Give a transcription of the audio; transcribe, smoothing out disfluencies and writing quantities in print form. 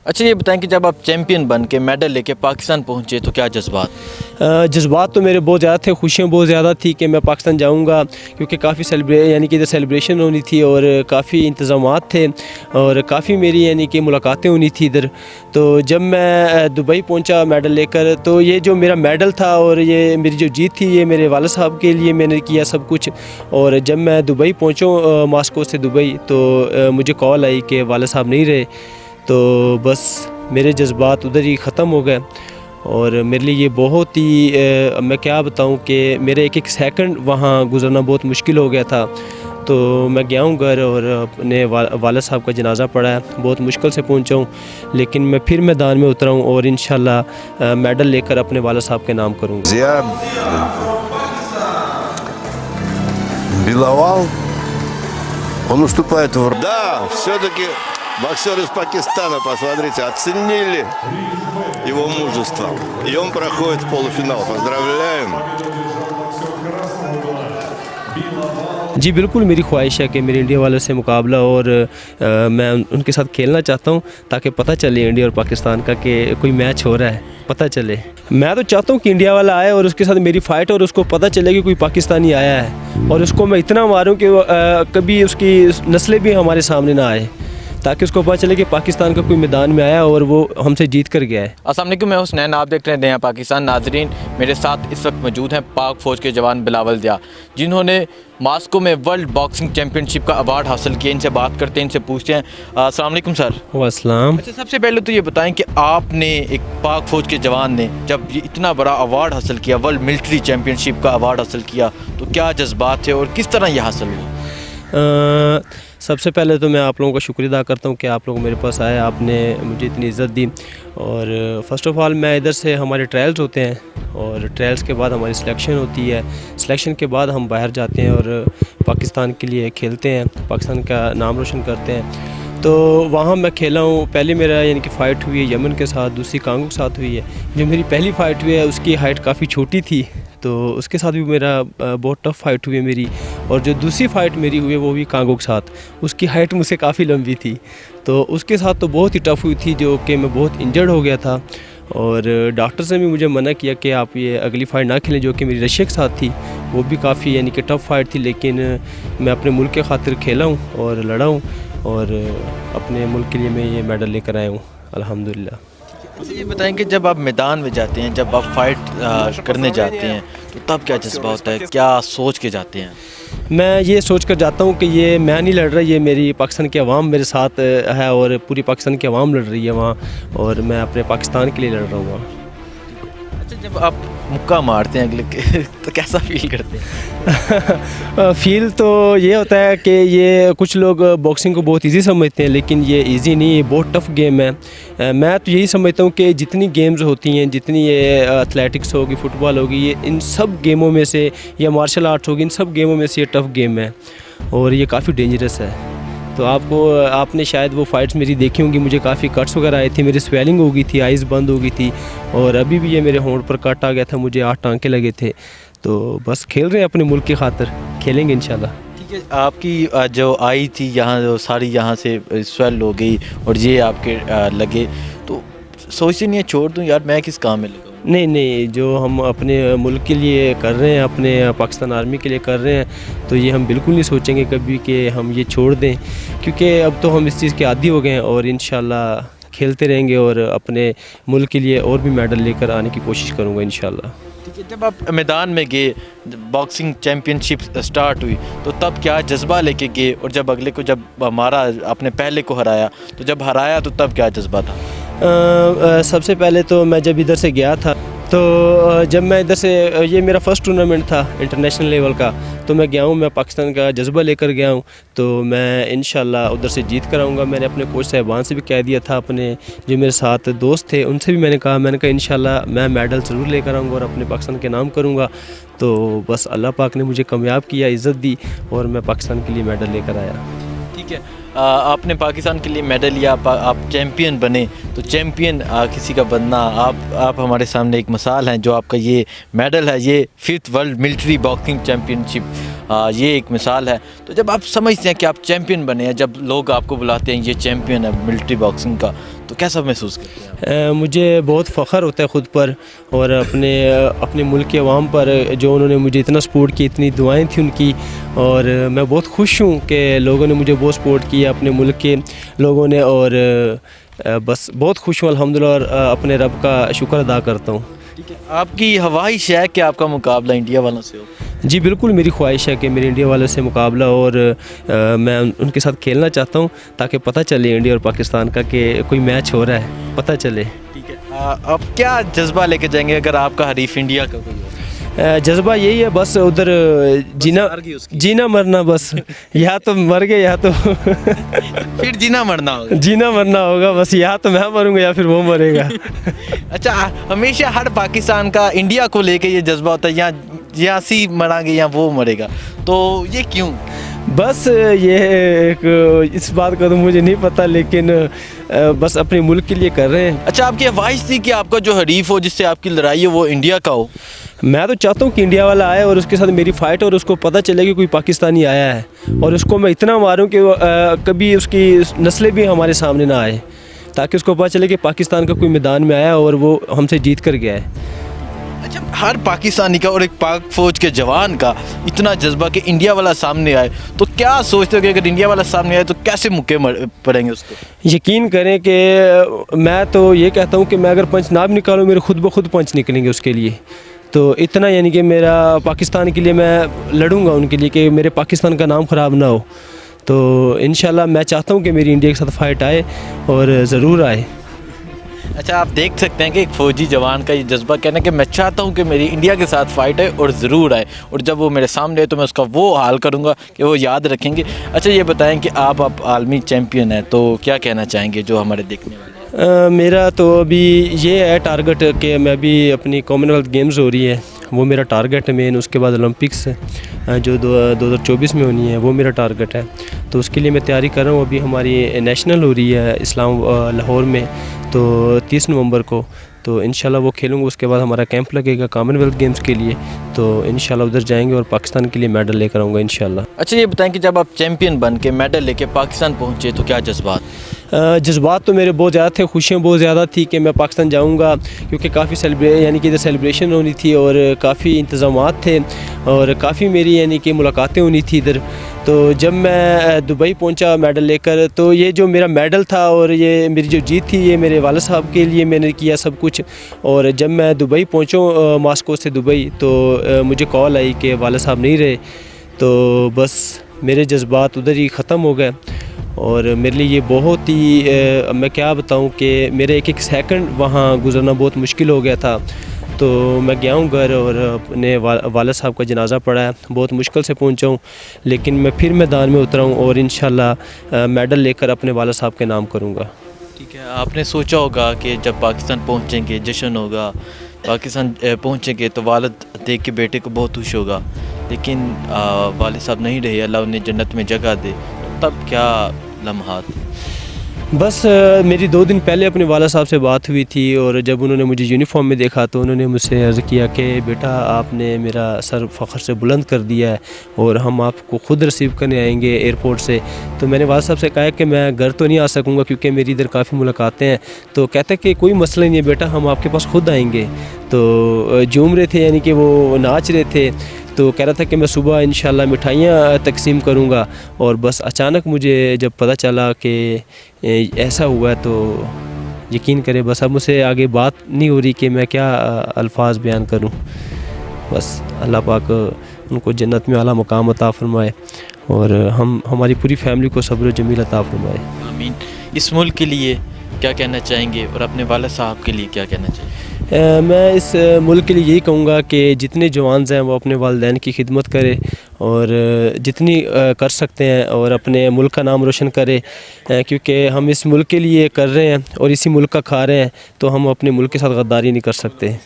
اچھا یہ بتائیں کہ جب آپ چیمپئن بن کے میڈل لے کے پاکستان پہنچے تو کیا جذبات؟ جذبات تو میرے بہت زیادہ تھے، خوشیاں بہت زیادہ تھی کہ میں پاکستان جاؤں گا، کیونکہ کافی یعنی کہ ادھر سیلیبریشن ہونی تھی اور کافی انتظامات تھے اور کافی میری یعنی کہ ملاقاتیں ہونی تھی ادھر. تو جب میں دبئی پہنچا میڈل لے کر، تو یہ جو میرا میڈل تھا اور یہ میری جو جیت تھی یہ میرے والد صاحب کے لیے میں نے کیا سب کچھ. اور جب میں دبئی پہنچوں ماسکو سے دبئی، تو مجھے کال آئی کہ والد صاحب نہیں رہے. تو بس میرے جذبات ادھر ہی ختم ہو گئے اور میرے لیے یہ بہت ہی میں کیا بتاؤں کہ میرے ایک ایک سیکنڈ وہاں گزرنا بہت مشکل ہو گیا تھا. تو میں گیا ہوں گھر اور اپنے والد صاحب کا جنازہ پڑھا ہے، بہت مشکل سے پہنچا ہوں، لیکن میں پھر میدان میں اترا ہوں اور انشاءاللہ میڈل لے کر اپنے والد صاحب کے نام کروں گا. Беловал, он уступает в... Да, все-таки боксер из Пакистана, посмотрите, оценили его мужество. И он проходит в полуфинал. Поздравляем. جی بالکل، میری خواہش ہے کہ میرے انڈیا والوں سے مقابلہ اور میں ان کے ساتھ کھیلنا چاہتا ہوں تاکہ پتہ چلے انڈیا اور پاکستان کا کہ کوئی میچ ہو رہا ہے، پتہ چلے. میں تو چاہتا ہوں کہ انڈیا والا آئے اور اس کے ساتھ میری فائٹ اور اس کو پتہ چلے کہ کوئی پاکستانی آیا ہے اور اس کو میں اتنا ماروں کہ کبھی اس کی نسلیں بھی ہمارے سامنے نہ آئے، تاکہ اس کو پتہ چلے کہ پاکستان کا کوئی میدان میں آیا اور وہ ہم سے جیت کر گیا ہے. السلام علیکم، میں حسنین، آپ دیکھ رہے ہیں نیا پاکستان. ناظرین، میرے ساتھ اس وقت موجود ہیں پاک فوج کے جوان بلاول ضیاء، جنہوں نے ماسکو میں ورلڈ باکسنگ چیمپئن شپ کا ایوارڈ حاصل کیا. ان سے بات کرتے ہیں، ان سے پوچھتے ہیں. السلام علیکم سر. والسلام. اچھا، سب سے پہلے تو یہ بتائیں کہ آپ نے ایک پاک فوج کے جوان نے جب یہ اتنا بڑا ایوارڈ حاصل کیا، ورلڈ ملٹری چیمپئن شپ کا ایوارڈ حاصل کیا، تو کیا جذبات تھے اور کس طرح یہ حاصل ہوا؟ سب سے پہلے تو میں آپ لوگوں کا شکریہ ادا کرتا ہوں کہ آپ لوگ میرے پاس آئے، آپ نے مجھے اتنی عزت دی. اور فرسٹ آف آل میں ادھر سے ہمارے ٹرائلز ہوتے ہیں اور ٹرائلز کے بعد ہماری سلیکشن ہوتی ہے، سلیکشن کے بعد ہم باہر جاتے ہیں اور پاکستان کے لیے کھیلتے ہیں، پاکستان کا نام روشن کرتے ہیں. تو وہاں میں کھیلا ہوں. پہلے میرا یعنی کہ فائٹ ہوئی ہے یمن کے ساتھ، دوسری کانگو کے ساتھ ہوئی ہے. جو میری پہلی فائٹ ہوئی ہے اس کی ہائٹ کافی چھوٹی تھی، تو اس کے ساتھ بھی میرا بہت ٹف فائٹ ہوئی ہے میری. اور جو دوسری فائٹ میری ہوئی ہے وہ بھی کانگو کے ساتھ، اس کی ہائٹ مجھ سے کافی لمبی تھی، تو اس کے ساتھ تو بہت ہی ٹف ہوئی تھی، جو کہ میں بہت انجرڈ ہو گیا تھا. اور ڈاکٹرز نے بھی مجھے منع کیا کہ آپ یہ اگلی فائٹ نہ کھیلیں، جو کہ میری رشیا کے ساتھ تھی. وہ بھی کافی یعنی کہ ٹف فائٹ تھی، لیکن میں اپنے ملک کے خاطر کھیلا ہوں اور لڑا ہوں اور اپنے ملک کے لیے میں یہ میڈل لے کر آیا ہوں الحمدللہ. یہ بتائیں کہ جب آپ میدان میں جاتے ہیں، جب آپ فائٹ کرنے جاتے ہیں، تو تب کیا جذبہ ہوتا ہے، کیا سوچ کے جاتے ہیں؟ میں یہ سوچ کر جاتا ہوں کہ یہ میں نہیں لڑ رہا، یہ میری پاکستان کی عوام میرے ساتھ ہے اور پوری پاکستان کی عوام لڑ رہی ہے وہاں، اور میں اپنے پاکستان کے لیے لڑ رہا ہوں وہاں. اچھا، جب آپ مکہ مارتے ہیں اگلے تو کیسا فیل کرتے ہیں؟ فیل تو یہ ہوتا ہے کہ یہ کچھ لوگ باکسنگ کو بہت ایزی سمجھتے ہیں، لیکن یہ ایزی نہیں، یہ بہت ٹف گیم ہے. میں تو یہی سمجھتا ہوں کہ جتنی گیمز ہوتی ہیں، جتنی یہ ایتھلیٹکس ہوگی، فٹ بال ہوگی، یہ ان سب گیموں میں سے، یا مارشل آرٹس ہوگی، ان سب گیموں میں سے یہ ٹف گیم ہے اور یہ کافی ڈینجرس ہے. تو آپ نے شاید وہ فائٹس میری دیکھی ہوں گی، مجھے کافی کٹس وغیرہ آئے تھے، میری سویلنگ ہو گئی تھی، آئیز بند ہو گئی تھی، اور ابھی بھی یہ میرے ہونٹ پر کٹ آ گیا تھا، مجھے 8 ٹانکے لگے تھے. تو بس کھیل رہے ہیں اپنے ملک کی خاطر، کھیلیں گے انشاءاللہ. ٹھیک ہے، آپ کی جو آئی تھی یہاں، جو ساری یہاں سے سویل ہو گئی اور یہ آپ کے لگے، تو سوچتے نہیں ہے چھوڑ دوں یار، میں کس کام میں لگا ہوں؟ نہیں، جو ہم اپنے ملک کے لیے کر رہے ہیں، اپنے پاکستان آرمی کے لیے کر رہے ہیں، تو یہ ہم بالکل نہیں سوچیں گے کبھی کہ ہم یہ چھوڑ دیں، کیونکہ اب تو ہم اس چیز کے عادی ہو گئے ہیں اور انشاءاللہ کھیلتے رہیں گے اور اپنے ملک کے لیے اور بھی میڈل لے کر آنے کی کوشش کروں گا انشاءاللہ. ٹھیک ہے، جب آپ میدان میں گئے، باکسنگ چیمپئن شپ سٹارٹ ہوئی، تو تب کیا جذبہ لے کے گئے، اور جب اگلے کو جب مارا، اپنے پہلے کو ہرایا، تو جب ہرایا تو تب کیا جذبہ تھا؟ سب سے پہلے تو میں جب ادھر سے گیا تھا، تو جب میں ادھر سے، یہ میرا فرسٹ ٹورنامنٹ تھا انٹرنیشنل لیول کا، تو میں گیا ہوں، میں پاکستان کا جذبہ لے کر گیا ہوں، تو میں انشاءاللہ ادھر سے جیت کر آؤں گا. میں نے اپنے کوچ صاحبان سے بھی کہہ دیا تھا، اپنے جو میرے ساتھ دوست تھے ان سے بھی میں نے کہا انشاءاللہ میں میڈل ضرور لے کر آؤں گا اور اپنے پاکستان کے نام کروں گا. تو بس اللہ پاک نے مجھے کامیاب کیا، عزت دی، اور میں پاکستان کے لیے میڈل لے کر آیا. ٹھیک ہے، آپ نے پاکستان کے لیے میڈل لیا، آپ چیمپئن بنے. تو چیمپئن کسی کا بننا، آپ ہمارے سامنے ایک مثال ہیں. جو آپ کا یہ میڈل ہے، یہ 5th world military boxing championship یہ ایک مثال ہے. تو جب آپ سمجھتے ہیں کہ آپ چیمپئن بنے ہیں, جب لوگ آپ کو بلاتے ہیں یہ چیمپئن ہے ملٹری باکسنگ کا, تو کیسا محسوس کرتے ہیں؟ مجھے بہت فخر ہوتا ہے خود پر اور اپنے ملک کے عوام پر, جو انہوں نے مجھے اتنا سپورٹ کی, اتنی دعائیں تھیں ان کی, اور میں بہت خوش ہوں کہ لوگوں نے مجھے بہت سپورٹ کیا, اپنے ملک کے لوگوں نے, اور بس بہت خوش ہوں الحمدللہ, اور اپنے رب کا شکر ادا کرتا ہوں. ٹھیک ہے, آپ کی خواہش ہے کہ آپ کا مقابلہ انڈیا والوں سے ہو؟ جی بالکل, میری خواہش ہے کہ میرے انڈیا والوں سے مقابلہ, اور میں ان کے ساتھ کھیلنا چاہتا ہوں تاکہ پتہ چلے انڈیا اور پاکستان کا کہ کوئی میچ ہو رہا ہے, پتہ چلے. ٹھیک ہے, آپ کیا جذبہ لے کے جائیں گے اگر آپ کا حریف انڈیا کا کوئی ہو؟ جذبہ یہی ہے بس, ادھر جینا مرنا, بس یا تو مر گئے یا تو پھر جینا مرنا ہوگا. جینا مرنا ہوگا بس, یا تو میں مروں گا یا پھر وہ مرے گا. اچھا, ہمیشہ ہر پاکستان کا انڈیا کو لے کے یہ جذبہ ہوتا ہے, یا سی مریں گے یا وہ مرے گا, تو یہ کیوں؟ بس یہ ایک, اس بات کا تو مجھے نہیں پتہ, لیکن بس اپنے ملک کے لیے کر رہے ہیں. اچھا, آپ کی خواہش تھی کہ آپ کا جو حریف ہو, جس سے آپ کی لڑائی ہے, وہ انڈیا کا ہو؟ میں تو چاہتا ہوں کہ انڈیا والا آئے اور اس کے ساتھ میری فائٹ, اور اس کو پتہ چلے کہ کوئی پاکستانی آیا ہے, اور اس کو میں اتنا ماروں کہ کبھی اس کی نسلیں بھی ہمارے سامنے نہ آئے, تاکہ اس کو پتہ چلے کہ پاکستان کا کوئی میدان میں آیا اور وہ ہم سے جیت کر گیا ہے. اچھا, ہر پاکستانی کا اور ایک پاک فوج کے جوان کا اتنا جذبہ کہ انڈیا والا سامنے آئے, تو کیا سوچتے ہو کہ اگر انڈیا والا سامنے آئے تو کیسے موقع پڑیں گے اس کو؟ یقین کریں کہ میں تو یہ کہتا ہوں کہ میں اگر پنچ نہ بھی نکالوں, میرے خود بخود پنچ نکلیں گے اس کے لیے. تو اتنا یعنی کہ میرا پاکستان کے لیے میں لڑوں گا ان کے لیے کہ میرے پاکستان کا نام خراب نہ ہو. تو انشاءاللہ میں چاہتا ہوں کہ میری انڈیا کے ساتھ فائٹ آئے, اور ضرور آئے. اچھا, آپ دیکھ سکتے ہیں کہ ایک فوجی جوان کا یہ جذبہ کہنا کہ میں چاہتا ہوں کہ میری انڈیا کے ساتھ فائٹ ہے اور ضرور آئے, اور جب وہ میرے سامنے ہے تو میں اس کا وہ حال کروں گا کہ وہ یاد رکھیں گے. اچھا, یہ بتائیں کہ آپ عالمی چیمپئن ہیں, تو کیا کہنا چاہیں گے جو ہمارے دیکھنے والے ہیں؟ میرا تو ابھی یہ ہے ٹارگٹ کہ میں بھی اپنی کامن ویلتھ گیمز ہو رہی ہے, وہ میرا ٹارگٹ ہے مین. اس کے بعد اولمپکس جو 2024 میں ہونی ہے, وہ میرا ٹارگٹ ہے. تو اس کے لیے میں تیاری کر رہا ہوں. ابھی ہماری نیشنل ہو رہی ہے اسلام لاہور میں, تو 30 نومبر کو, تو انشاءاللہ وہ کھیلوں گا. اس کے بعد ہمارا کیمپ لگے گا کامن ویلتھ گیمز کے لیے, تو انشاءاللہ ادھر جائیں گے اور پاکستان کے لیے میڈل لے کر آؤں گا انشاءاللہ. اچھا, یہ بتائیں کہ جب آپ چیمپئن بن کے میڈل لے کے پاکستان پہنچے تو کیا جذبات؟ جذبات تو میرے بہت زیادہ تھے, خوشیاں بہت زیادہ تھی کہ میں پاکستان جاؤں گا, کیونکہ کافی یعنی کہ ادھر سیلیبریشن ہونی تھی, اور کافی انتظامات تھے, اور کافی میری یعنی کہ ملاقاتیں ہونی تھی ادھر. تو جب میں دبئی پہنچا میڈل لے کر, تو یہ جو میرا میڈل تھا اور یہ میری جو جیت تھی, یہ میرے والد صاحب کے لیے میں نے کیا سب کچھ. اور جب میں دبئی پہنچوں ماسکو سے دبئی, تو مجھے کال آئی کہ والد صاحب نہیں رہے, تو بس میرے جذبات ادھر ہی ختم ہو گئے. اور میرے لیے یہ بہت ہی میں کیا بتاؤں کہ میرے ایک سیکنڈ وہاں گزرنا بہت مشکل ہو گیا تھا. تو میں گیا ہوں گھر اور اپنے والد صاحب کا جنازہ پڑھا ہے, بہت مشکل سے پہنچا ہوں, لیکن میں پھر میدان میں اترا ہوں اور انشاءاللہ میڈل لے کر اپنے والد صاحب کے نام کروں گا. ٹھیک ہے, آپ نے سوچا ہوگا کہ جب پاکستان پہنچیں گے جشن ہوگا, پاکستان پہنچیں گے تو والد دیکھ کے بیٹے کو بہت خوش ہوگا, لیکن والد صاحب نہیں رہے, اللہ انہیں جنت میں جگہ دے, تب کیا لمحات؟ بس میری 2 دن پہلے اپنے والد صاحب سے بات ہوئی تھی, اور جب انہوں نے مجھے یونیفارم میں دیکھا تو انہوں نے مجھ سے عرض کیا کہ بیٹا آپ نے میرا سر فخر سے بلند کر دیا ہے, اور ہم آپ کو خود ریسیو کرنے آئیں گے ایئرپورٹ سے. تو میں نے والد صاحب سے کہا کہ میں گھر تو نہیں آ سکوں گا کیونکہ میری ادھر کافی ملاقاتیں ہیں. تو کہتا ہے کہ کوئی مسئلہ نہیں ہے بیٹا, ہم آپ کے پاس خود آئیں گے. تو جھوم رہے تھے, یعنی کہ وہ ناچ رہے تھے. تو کہہ رہا تھا کہ میں صبح انشاءاللہ مٹھائیاں تقسیم کروں گا, اور بس اچانک مجھے جب پتہ چلا کہ ایسا ہوا ہے, تو یقین کرے بس اب مجھ سے آگے بات نہیں ہو رہی کہ میں کیا الفاظ بیان کروں. بس اللہ پاک ان کو جنت میں اعلیٰ مقام عطا فرمائے, اور ہماری پوری فیملی کو صبر و جمیل عطا فرمائے. آمین. اس ملک کے لیے کیا کہنا چاہیں گے, اور اپنے والد صاحب کے لیے کیا کہنا چاہیں گے؟ میں اس ملک کے لیے یہی کہوں گا کہ جتنے جوانز ہیں وہ اپنے والدین کی خدمت کرے, اور جتنی کر سکتے ہیں, اور اپنے ملک کا نام روشن کرے, کیونکہ ہم اس ملک کے لیے کر رہے ہیں اور اسی ملک کا کھا رہے ہیں, تو ہم اپنے ملک کے ساتھ غداری نہیں کر سکتے.